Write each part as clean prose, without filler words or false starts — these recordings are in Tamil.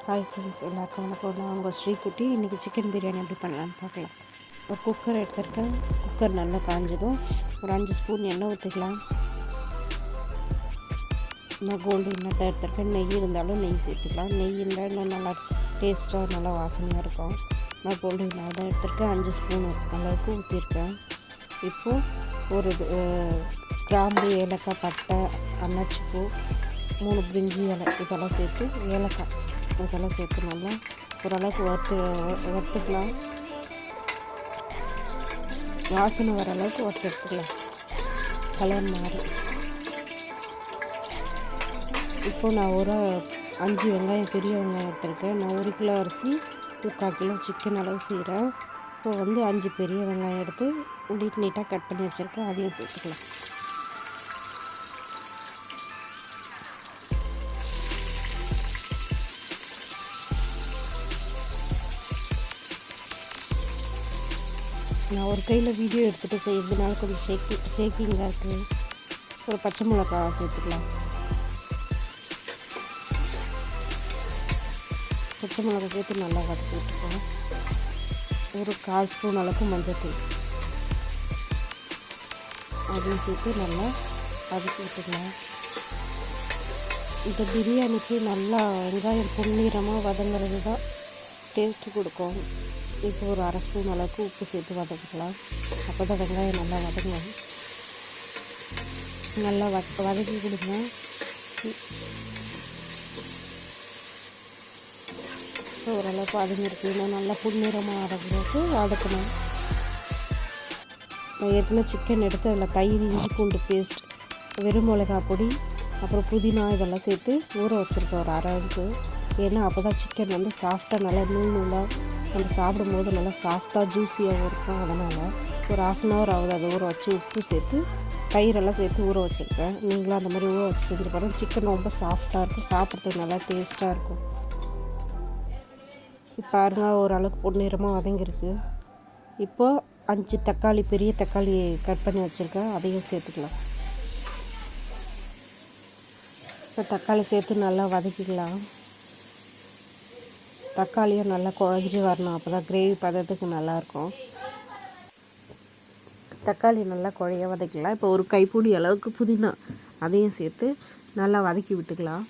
ஹாய் ஃப்ரெண்ட்ஸ், எல்லாருக்கும் வணக்கம். நான் உங்கள் ஸ்ரீகுட்டி. இன்றைக்கி சிக்கன் பிரியாணி எப்படி பண்ணலான்னு பார்க்கலாம். ஒரு குக்கர் எடுத்துருக்கேன். குக்கர் நல்லா காஞ்சதும் ஒரு 5 ஸ்பூன் எண்ணெய் ஊற்றிக்கலாம். நான் கோல்டு வின்னர் தான் எடுத்துருக்கேன். நெய் இருந்தாலும் நெய் சேர்த்துக்கலாம். நெய் இருந்தால் இன்னும் நல்லா டேஸ்ட்டாக நல்லா வாசனையாக இருக்கும். நான் கோல்டு வின்னர் தான் எடுத்துருக்கேன். 5 ஸ்பூன் அளவுக்கு ஊற்றிருக்கேன். இப்போது ஒரு கிராம்பு, ஏலக்காய், பட்டை, அன்னாச்சிப்பூ, 3 பிரிஞ்சி இலை இதெல்லாம் சேர்த்து, ஏலக்காய் இதெல்லாம் சேர்த்து நல்லா ஓரளவுக்கு வறுத்துக்கலாம். வாசனை வர அளவுக்கு வறுத்து எடுத்துக்கலாம். கலர் மாறி. இப்போ நான் ஒரு 5 வெங்காயம், பெரிய வெங்காயம் எடுத்துருக்கேன். நான் 1 கிலோ அரிசி 3/4 கிலோ சிக்கன் அளவு செய்கிறேன். இப்போ 5 பெரிய வெங்காயம் எடுத்து நீட்டாக கட் பண்ணி வச்சுருக்கேன். அதையும் சேர்த்துக்கலாம். நான் ஒரு கையில் வீடியோ எடுத்துகிட்டு செய்கிறதுனால கொஞ்சம் ஷேக்கிங்காக இருக்குது. ஒரு பச்சை மிளகா சேர்த்துக்கலாம். பச்சை மிளகா சேர்த்து நல்லா வதக்கி விட்டுருக்கோம். ஒரு 1/4 ஸ்பூன் அளவுக்கு மஞ்சள்தூள் அதையும் சேர்த்து நல்லா வதக்கி விட்டுக்கலாம். இந்த பிரியாணிக்கு நல்லா வெங்காயம் பொன்னிறமாக வதங்கிறது தான் டேஸ்ட்டு கொடுக்கும். இப்போ ஒரு 1/2 ஸ்பூன் அளவுக்கு உப்பு சேர்த்து வதக்கிக்கலாம். அப்போ தான் வெங்காயம் நல்லா வதங்கும். நல்லா வதக்கி கொடுங்க. ஓரளவுக்கு வதங்கிருக்கு. இன்னும் நல்லா புன்னிறமாக வதங்கிறதுக்கு வதக்கணும். நான் ஏற்கனவே சிக்கன் எடுத்து அதில் தயிர், இஞ்சி பூண்டு பேஸ்ட், வெறும் மிளகா பொடி, அப்புறம் புதினா இதெல்லாம் சேர்த்து ஊற வச்சுருக்கேன் ஒரு 1/2 ஹவருக்கு. ஏன்னா அப்போ தான் சிக்கன் சாஃப்டாக நல்லா நூலாக நம்ம சாப்பிடும்போது நல்லா சாஃப்டாக ஜூஸியாகவும் இருக்கும். அதனால் ஒரு 1/2 ஹவர் ஆகுது அதை ஊற வச்சு உப்பு சேர்த்து தயிரெல்லாம் சேர்த்து ஊற வச்சுருக்கேன். நீங்களும் அந்த மாதிரி ஊற வச்சு செஞ்சு பாருங்கள். சிக்கன் ரொம்ப சாஃப்டாக இருக்கும், சாப்பிட்றதுக்கு நல்லா டேஸ்ட்டாக இருக்கும். இப்போ பாருங்கள், ஓரளவுக்கு பொன்னிறமாக வதங்கியிருக்கு. இப்போது 5 தக்காளி, பெரிய தக்காளி கட் பண்ணி வச்சுருக்கேன். அதையும் சேர்த்துக்கலாம். இப்போ தக்காளி சேர்த்து நல்லா வதக்கிக்கலாம். தக்காளியும் நல்லா குழஞ்சி வரணும். அப்போ தான் கிரேவி பதத்துக்கு நல்லாயிருக்கும். தக்காளி நல்லா குழைய வதக்கலாம். இப்போ ஒரு கைப்பிடி அளவுக்கு புதினா அதையும் சேர்த்து நல்லா வதக்கி விட்டுக்கலாம்.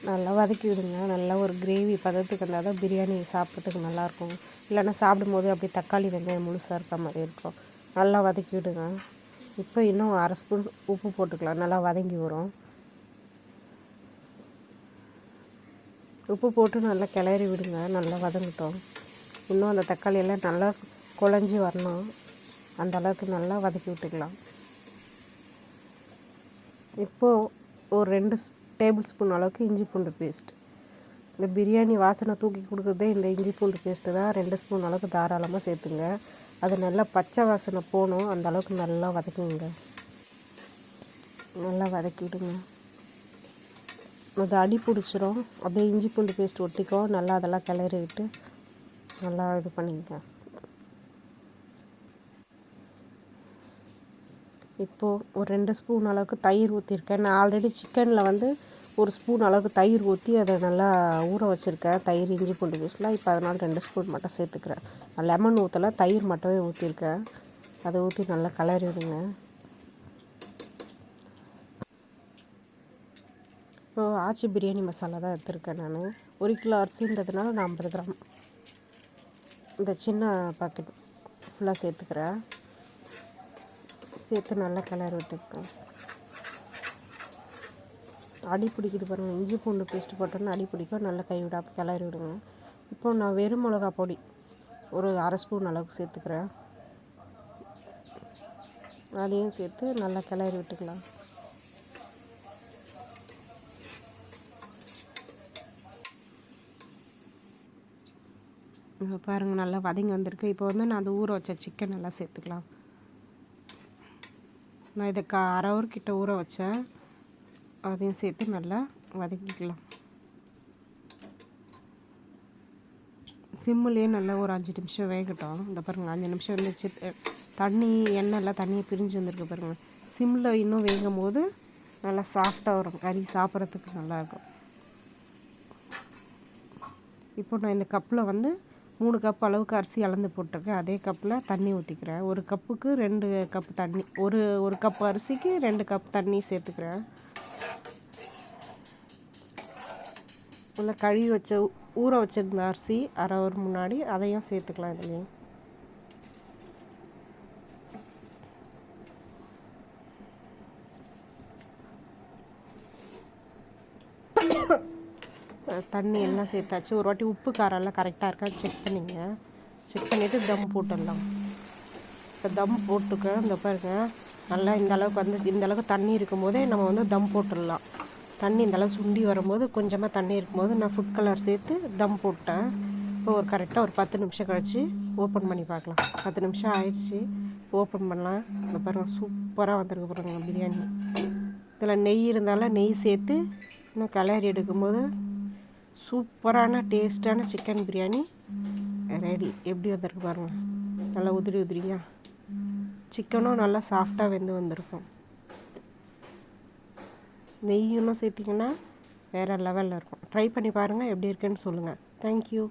நல்லா வதக்கி விடுங்க. நல்லா ஒரு கிரேவி பதத்துக்கு இருந்தால் தான் பிரியாணி சாப்பிட்றதுக்கு நல்லாயிருக்கும். இல்லைன்னா சாப்பிடும்போது அப்படியே தக்காளி வெங்காயம் முழுசாக இருக்க மாதிரி இருக்கும். நல்லா வதக்கி விடுங்க. இப்போ இன்னும் 1/2 ஸ்பூன் உப்பு போட்டுக்கலாம். நல்லா வதங்கி வரும். உப்பு போட்டு நல்லா கிளறி விடுங்க. நல்லா வதங்கட்டும். இன்னும் அந்த தக்காளியெல்லாம் நல்லா குழஞ்சி வரணும். அந்த அளவுக்கு நல்லா வதக்கி விட்டுக்கலாம். இப்போது ஒரு 2 டேபிள் ஸ்பூன் அளவுக்கு இஞ்சி பூண்டு பேஸ்ட். இந்த பிரியாணி வாசனை தூக்கி கொடுக்குறதே இந்த இஞ்சி பூண்டு பேஸ்ட்டு தான். 2 ஸ்பூன் அளவுக்கு தாராளமாக சேர்த்துங்க. அது நல்லா பச்சை வாசனை போகணும். அந்த அளவுக்கு நல்லா வதக்குங்க. நல்லா வதக்கி விடுங்க. அது அடி பிடிச்சிரும். அப்படியே இஞ்சி பூண்டு பேஸ்ட் ஒட்டிக்கும். நல்லா அதெல்லாம் கிளறி விட்டு நல்லா இது பண்ணிங்க. இப்போது ஒரு 2 ஸ்பூன் அளவுக்கு தயிர் ஊற்றிருக்கேன். நான் ஆல்ரெடி சிக்கனில் 1 ஸ்பூன் அளவுக்கு தயிர் ஊற்றி அதை நல்லா ஊற வச்சுருக்கேன். தயிர், இஞ்சி பூண்டு பேஸ்ட்லாம். இப்போ அதனால் 2 ஸ்பூன் மட்டும் சேர்த்துக்கிறேன். லெமன் ஊற்றலை, தயிர் மட்டுமே ஊற்றிருக்கேன். அதை ஊற்றி நல்லா கிளறி விடுங்க. இப்போது ஆச்சி பிரியாணி மசாலா தான் எடுத்துருக்கேன். நான் 1 கிலோ அரிசின்றதுனால நான் 50 கிராம் இந்த சின்ன பாக்கெட் ஃபுல்லாக சேர்த்துக்கிறேன். சேர்த்து நல்லா கிளறி விட்டுருக்கேன். அடி பிடிக்குது பாருங்கள். இஞ்சி பூண்டு பேஸ்ட்டு போட்டோன்னா அடி பிடிக்கும். நல்லா கைவிடாமல் கிளறி விடுங்க. இப்போ நான் வெறும் மிளகா பொடி ஒரு 1/2 ஸ்பூன் அளவுக்கு சேர்த்துக்கிறேன். அதையும் சேர்த்து நல்லா கிளறி விட்டுக்கலாம். பாருங்கள், நல்லா வதங்கி வந்திருக்கு. இப்போ நான் அந்த ஊற வச்ச சிக்கன் நல்லா சேர்த்துக்கலாம். நான் இதை 1/2 ஹவர் கிட்ட ஊற வச்சேன். அதையும் சேர்த்து நல்லா வதக்கிக்கலாம். சிம்முலேயே நல்லா ஒரு 5 நிமிஷம் வேகட்டும். இந்த பாருங்கள், 5 நிமிஷம் வந்துச்சு. தண்ணி எண்ணெய்லாம் தண்ணியை பிரிஞ்சு வந்திருக்கு பாருங்கள். சிம்மில் இன்னும் வேகும் போது நல்லா சாஃப்டாக வரும், கறி சாப்பிட்றதுக்கு நல்லாயிருக்கும். இப்போ நான் இந்த கப்பில் வந்து 3 கப் அளவுக்கு அரிசி அளந்து போட்டிருக்கேன். அதே கப்பில் தண்ணி ஊற்றிக்கிறேன். 1 கப்புக்கு 2 கப் தண்ணி, ஒரு கப் அரிசிக்கு 2 கப் தண்ணி சேர்த்துக்கிறேன். நல்லா கழுவி வச்ச ஊற வச்சிருந்த அரிசி அரை ஹவர் முன்னாடி, அதையும் சேர்த்துக்கலாம் இதுலேயும். தண்ணி எல்லாம் சேர்த்தாச்சு. ஒரு வாட்டி உப்பு காரெல்லாம் கரெக்டாக இருக்கா செக் பண்ணிங்க. செக் பண்ணிவிட்டு தம் போட்டுடலாம். இப்போ தம் போட்டுக்க இந்த பாருங்க, நல்லா இந்த அளவுக்கு தண்ணி இருக்கும்போதே நம்ம வந்து தம் போட்டுடலாம். தண்ணி இந்த அளவு சுண்டி வரும்போது, கொஞ்சமாக தண்ணி இருக்கும்போது நான் ஃபுட் கலர் சேர்த்து தம் போட்டேன். இப்போ கரெக்டாக ஒரு 10 நிமிஷம் கழித்து ஓப்பன் பண்ணி பார்க்கலாம். 10 நிமிஷம் ஆயிடுச்சு, ஓப்பன் பண்ணலாம். இந்த பாருங்கள், சூப்பராக வந்திருக்கு பாருங்கள் பிரியாணி. இதில் நெய் இருந்தாலும் நெய் சேர்த்து இன்னும் கிளறி எடுக்கும்போது சூப்பரான டேஸ்டான சிக்கன் பிரியாணி ரெடி. எப்படி வந்திருக்கு பாருங்கள், நல்லா உதிரியாக. சிக்கனும் நல்லா சாஃப்டாக வெந்து வந்திருக்கும். நெய் இன்னும் சேர்த்திங்கன்னா வேறு லெவலில் இருக்கும். ட்ரை பண்ணி பாருங்கள், எப்படி இருக்குன்னு சொல்லுங்கள். தேங்க்யூ.